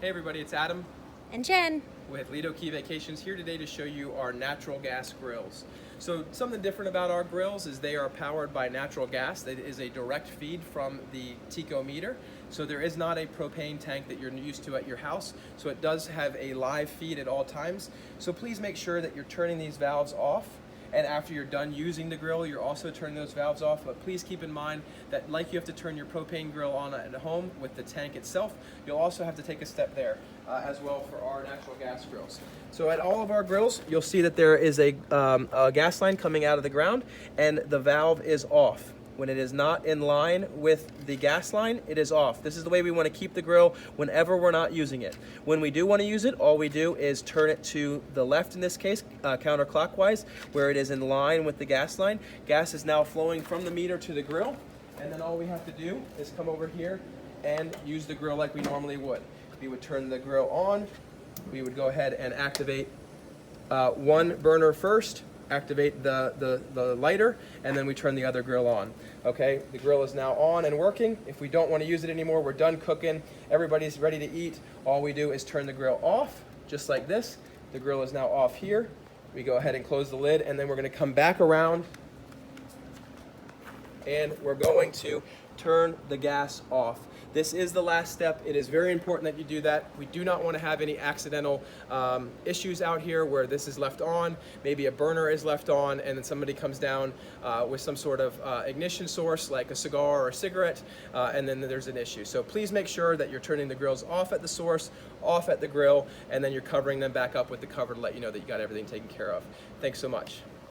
Hey everybody, it's Adam And Jen. with Lido Key Vacations here today to show you our natural gas grills. So something different about our grills is they are powered by natural gas. That is a direct feed from the tachometer. So there is not a propane tank that you're used to at your house. So it does have a live feed at all times. So please make sure that you're turning these valves off. And after you're done using the grill, you're also turning those valves off. But please keep in mind that like you have to turn your propane grill on at home with the tank itself, you'll also have to take a step there as well for our natural gas grills. So at all of our grills, you'll see that there is a gas line coming out of the ground and the valve is off. When it is not in line with the gas line, it is off. This is the way we want to keep the grill whenever we're not using it. When we do want to use it, all we do is turn it to the left in this case, counterclockwise, where it is in line with the gas line. Gas is now flowing from the meter to the grill, and then all we have to do is come over here and use the grill like we normally would. We would turn the grill on. We would go ahead and activate one burner first, activate the lighter, and then we turn the other grill on. Okay, the grill is now on and working. If we don't want to use it anymore, we're done cooking, everybody's ready to eat, all we do is turn the grill off, just like this. The grill is now off here. We go ahead and close the lid, and then we're going to come back around and we're going to turn the gas off. This is the last step. It is very important that you do that. We do not want to have any accidental issues out here where this is left on, maybe a burner is left on, and then somebody comes down with some sort of ignition source like a cigar or a cigarette, and then there's an issue. So please make sure that you're turning the grills off at the source, off at the grill, and then you're covering them back up with the cover to let you know that you got everything taken care of. Thanks so much.